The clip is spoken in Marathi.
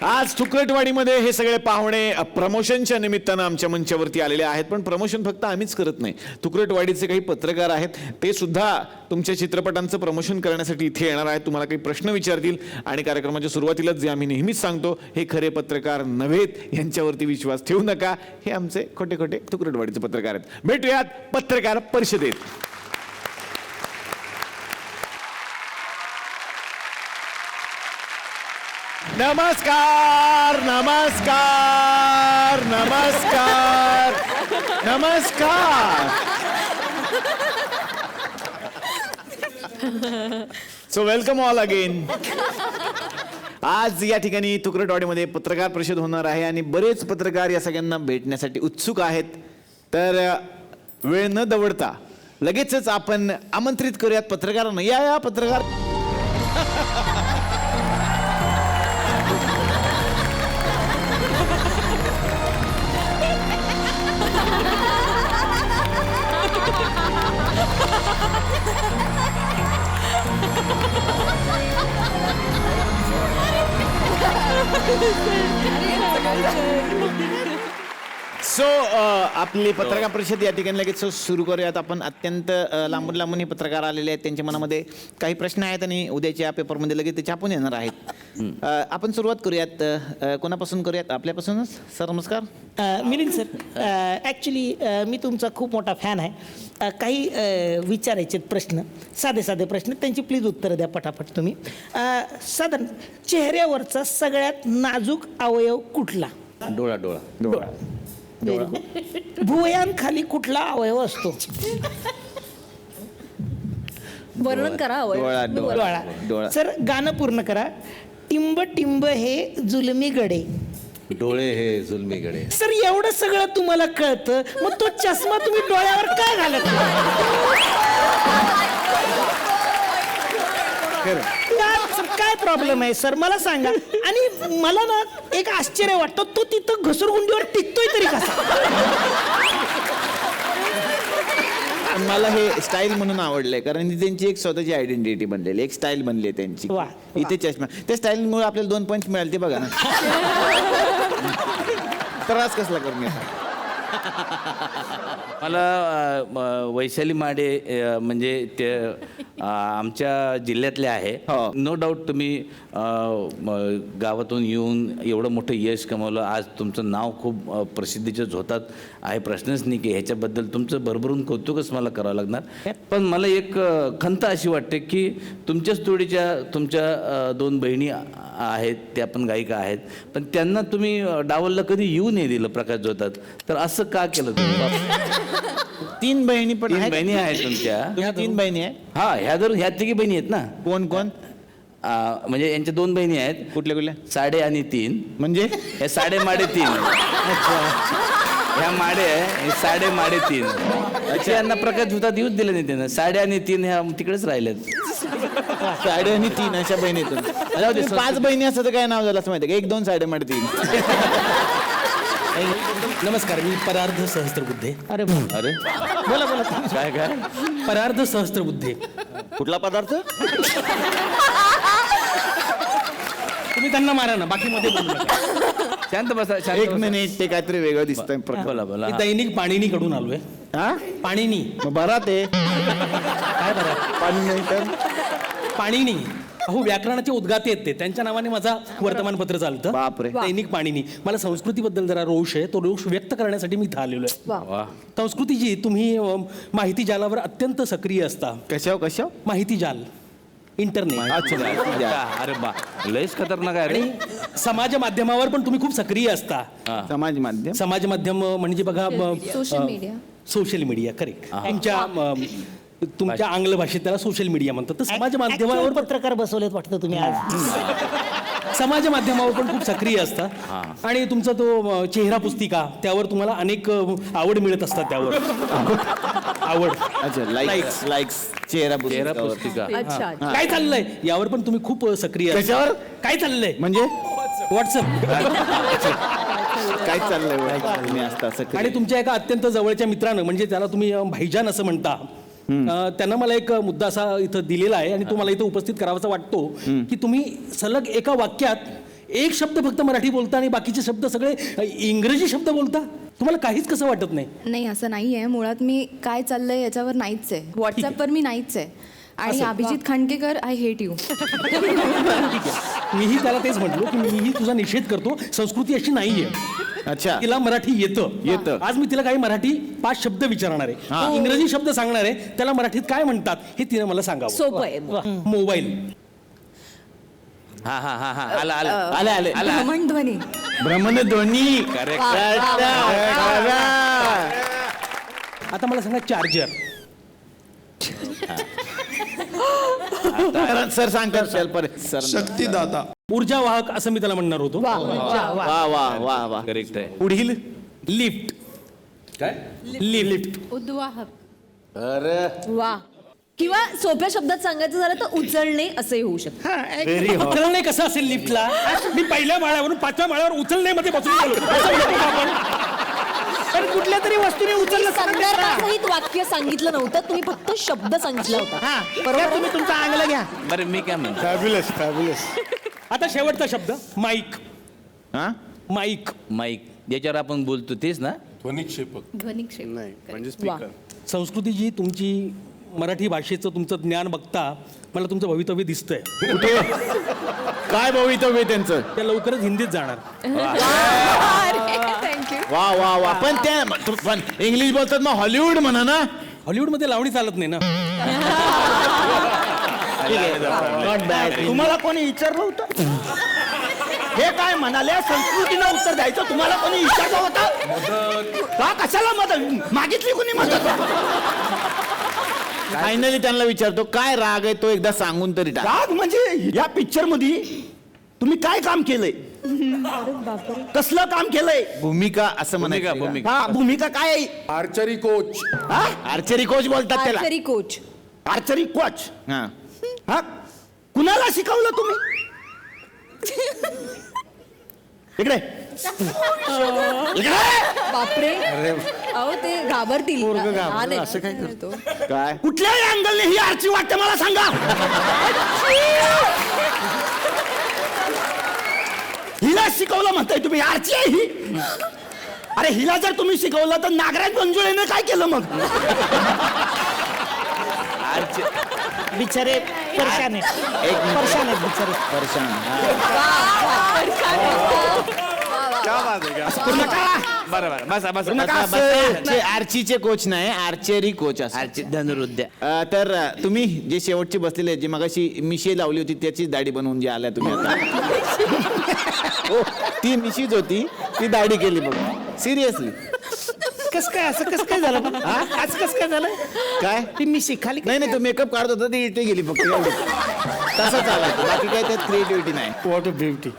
आज तुकरटवाडीमध्ये हे सगळे पाहुणे प्रमोशनच्या निमित्तानं आमच्या मंचावरती आलेले आहेत. पण प्रमोशन फक्त आम्हीच करत नाही, तुकरटवाडीचे काही पत्रकार आहेत, ते सुद्धा तुमच्या चित्रपटांचं प्रमोशन करण्यासाठी इथे येणार आहेत. तुम्हाला काही प्रश्न विचारतील आणि कार्यक्रमाच्या सुरुवातीलाच जे आम्ही नेहमीच सांगतो, हे खरे पत्रकार नव्हेत, यांच्यावरती विश्वास ठेवू नका. हे आमचे खोटे खोटे तुकरटवाडीचे पत्रकार आहेत. भेटूयात पत्रकार परिषदेत. नमस्कार नमस्कार नमस्कार नमस्कार. So welcome all again. आज या ठिकाणी तुकरटवाडीमध्ये पत्रकार परिषद होणार आहे आणि बरेच पत्रकार या सगळ्यांना भेटण्यासाठी उत्सुक आहेत. तर वेळ न दवडता लगेचच आपण आमंत्रित करूयात पत्रकारांना. या पत्रकार. सो आपली पत्रकार परिषद या ठिकाणी लगेच सुरू करूयात. आपण अत्यंत लांबून लांबून हे पत्रकार आलेले आहेत, त्यांच्या मनामध्ये काही प्रश्न आहेत आणि उद्याच्या पेपरमध्ये लगेच ते छापून येणार आहेत. आपण सुरुवात करूयात. कोणापासून करूयात? आपल्यापासूनच. सर नमस्कार. मिलिंद सर, ॲक्च्युली मी तुमचा खूप मोठा फॅन आहे. काही विचारायचे प्रश्न, साधे साधे प्रश्न, त्यांची प्लीज उत्तरं द्या पटापट तुम्ही. साधारण चेहऱ्यावरचा सगळ्यात नाजूक अवयव कुठला? डोळा. डोळा. डोळा. भुवयांखाली कुठला अवयव असतो? वर्णन करा. डोळा. सर गाणं पूर्ण करा. टिंब टिंब हे जुलमी गडे. डोळे हे जुलमीकडे. सर एवढं सगळं तुम्हाला कळतं, मग तो चष्मा तुम्ही डोळ्यावर काय घालत? काय प्रॉब्लेम आहे सर, मला सांगा. आणि मला ना एक आश्चर्य वाटतं, तो तिथं घसरगुंडीवर टिकतोय तरी कसा? मला हे स्टाईल म्हणून आवडलंय, कारण त्यांची एक स्वतःची आयडेंटिटी बनलेली, एक स्टाईल बनली त्यांची. इथे चष्मा, त्या स्टाईलमुळे आपल्याला 2 पंच मिळाले, ते बघा ना. त्रास कसला करून घेता? मला वैशाली माडे म्हणजे ते आमच्या जिल्ह्यातले आहे. नो डाऊट तुम्ही गावातून येऊन एवढं मोठं यश कमवलं. आज तुमचं नाव खूप प्रसिद्धीचं झोतात आहे, प्रश्नच नाही की ह्याच्याबद्दल तुमचं भरभरून कौतुकच मला करावं लागणार. पण मला एक खंत अशी वाटते की तुमच्याच तोडीच्या तुमच्या 2 बहिणी आहेत, त्या पण गायिका आहेत, पण त्यांना तुम्ही डावलला कधी येऊ नाही दिलं प्रकाश झोतात. तर असं का केलं तुम्ही? 3 बहिणी पण 3 बहिणी आहेत तुमच्या. 3 बहिणी आहे. हा, ह्या 3 बहिणी आहेत ना. कोण कोण? म्हणजे यांच्या 2 बहिणी आहेत. कुठल्या कुठल्या? साडे आणि 3. म्हणजे हे साडे माडे 3. ह्या माडे आहे, हे साडे माडे 3. अच्छा, यांना प्रकाश झोतात येऊच दिलं नाही त्यानं. साडे आणि 3 ह्या तिकडेच राहिल्यात. साडे आणि 3 अशा बहिणीतून 5 बहिणी असं तर काय नाव झालं असं माहिती का? 1 2 साडे माडे 3. नमस्कार, मी परार्ध सहस्त्रबुद्धे. अरे अरे बोला बोला. काय काय? परार्ध सहस्त्रबुद्धे. कुठला पदार्थ? तुम्ही त्यांना मारा ना, बाकी मध्ये बोलू नका. शांत बसा. 1 मिनिट, ते काहीतरी वेगळं दिसतंय. बोला बोला. मी दैनिक पाणिनी कडून आलोय. हा, पाणिनी. बरा ते काय बरं? पाणी नाही तर पाणिनी. अहो, व्याकरणाचे उद्गाते आहेत ते. त्यांच्या नावाने माझा वर्तमानपत्र चालतं. बापरे. दैनिक पाणिनी. मला संस्कृतीबद्दल जरा रोष आहे, तो रोष व्यक्त करण्यासाठी मी इथं आलेलो आहे. वा. संस्कृतीची तुम्ही माहिती जालावर अत्यंत सक्रिय असता. कशावर? माहिती जाल, इंटरनेट. अच्छा. अरे बा, लयच खतरनाक आहे रे. आणि समाज माध्यमावर पण तुम्ही खूप सक्रिय असता. समाज माध्यम. समाज माध्यम म्हणजे बघा, social media. Social media, correct. तुमच्या आंग्ल भाषेत त्याला सोशल मीडिया म्हणतात. तर समाज माध्यमावर पत्रकार बसवलेत वाटतं तुम्ही आज. समाज माध्यमावर पण खूप सक्रिय असता. आणि तुमचा तो चेहरा पुस्तिका, त्यावर तुम्हाला अनेक आवड मिळत असतात. त्यावर आवड. अच्छा, लाईक्स चेहरा पुस्तिका. अच्छा. काय चाललंय यावर पण तुम्ही खूप सक्रिय असता. कशावर? काय चाललंय म्हणजे व्हॉट्सअप. काय चाललंय असतं? आणि तुमच्या एका अत्यंत जवळच्या मित्रानं, म्हणजे त्याला तुम्ही भाईजान असं म्हणता, त्यांना मला एक मुद्दा असा इथं दिलेला आहे आणि तो मला इथं उपस्थित करावासा वाटतो की तुम्ही सलग एका वाक्यात एक शब्द फक्त मराठी बोलता आणि बाकीचे शब्द सगळे इंग्रजी शब्द बोलता. तुम्हाला काहीच कसं वाटत नाही? नाही असं नाही आहे. मुळात मी काय चाललंय याच्यावर नाहीच आहे. व्हॉट्सअपवर मी नाहीच आहे. आणि असं. Abhijit Khandekar I hate you. ठीक आहे, मीही त्याला तेच म्हटलो की मीही तुझा निषेध करतो. संस्कृती अशी नाहीये. अच्छा. तिला मराठी येतं. आज मी तिला काही मराठी 5 शब्द विचारणार आहे. इंग्रजी शब्द सांगणार आहे. त्याला मराठीत काय म्हणतात हे तिने मला सांगावं. सोपं आहे. मोबाईल. हा हा हा हा आला आला आला आले आला भ्रमणध्वनी. भ्रमणध्वनी. आता मला सांगा चार्जर. सर सांगतात सर. शक्तिदाता. ऊर्जा वाहक असं मी त्याला म्हणणार होतो. वा वा वा वा. करेक्ट आहे. पुढील लिफ्ट. काय लिफ्ट. उद्वाहक. वा. किंवा सोप्या शब्दात सांगायचं झालं तर उचलणे असंही होऊ शकतं. उचलणे कसं असेल लिफ्टला? मी पहिल्या माळ्यावरून 5व्या माळ्यावर उचलण्यामध्ये बसून गेलो. असं म्हणतो का आपण? पण कुठल्या तरी वस्तूने उचललं संदर्भासहित वाक्य सांगितलं नव्हतं. तुम्ही फक्त शब्द सांगितला होता. हा बरोबर बरोबर. आहे? तुम्ही तुमचा अंगला घ्या. बरं मी काय म्हणतो फॅब्युलस. आता शेवटचा शब्द माईक. हा माईक. माईक याच्यावर आपण बोलतो तेच ना. ध्वनिक्षेपक. ध्वनिक्षेप. नाही म्हणजे वा. स्पीकर. संस्कृती जी तुमची मराठी भाषेचं तुमचं ज्ञान बघता मला तुमचं भवितव्य दिसतंय. कुठे काय भवितव्य त्यांचं? त्या लवकरच हिंदीत जाणार. थँक्यू. वा वा वा. पण त्या पण इंग्लिश बोलतात मग हॉलिवूड म्हणा ना. हॉलिवूडमध्ये लावणी चालत नाही ना. Not bad. तुम्हाला कोणी विचारलं होतं? हे काय म्हणाले? संस्कृतीनं उत्तर द्यायचं तुम्हाला कोणी विचारलं होतं? का कशाला मदत मागितली कोणी मदत? फायनली त्यांना विचारतो काय राग आहे तो एकदा सांगून तरी टाक. राग म्हणजे या पिक्चर मध्ये तुम्ही काय काम केलंय? कसलं काम केलंय? भूमिका असं भूमिका म्हणायचं. भूमिका हा भूमिका काय आहे? Archery coach. हा आर्चरी कोच बोलतात त्याला. Archery coach. Archery coach. हा हा कुणाला शिकवलं तुम्ही? इकडे इकडे. बापरे. अहो ते घाबरतील. हा, नाही. असं काय तो. काय कुठल्याही अँगलने ही आरची वाटते मला सांगा. हिला शिकवलं म्हणताय तुम्ही? आरची आहे ही. अरे हिला जर तुम्ही शिकवलं तर नागराज मंजुळेने काय केलं मग? बिचारे परेशान आहेत. परेशान आहेत बिचारे. परेशान. बरं बरं बसा बसा नका बसा, असं. बसा. ते आर्चीचे कोच नाही आर्चरी कोच असतात. आरची धनुर्विद्या. तर तुम्ही जे शेवटचे बसलेले जे मगाशी मिशी लावली होती त्याचीच दाढी बनवून जी आल्या तुम्ही आता. हो, ती मिशीच होती ती दाढी केली बघ. सिरियसली. कस काय असं कसं काय झालं? हा असं कसं काय झालं? काय ती मी शिकाली नाही नाही तो मेकअप काढत होता ती इथे गेली फक्त एवढं. तसं चालायचं बाकी काय त्यात क्रिएटिव्हिटी नाही. What a beauty.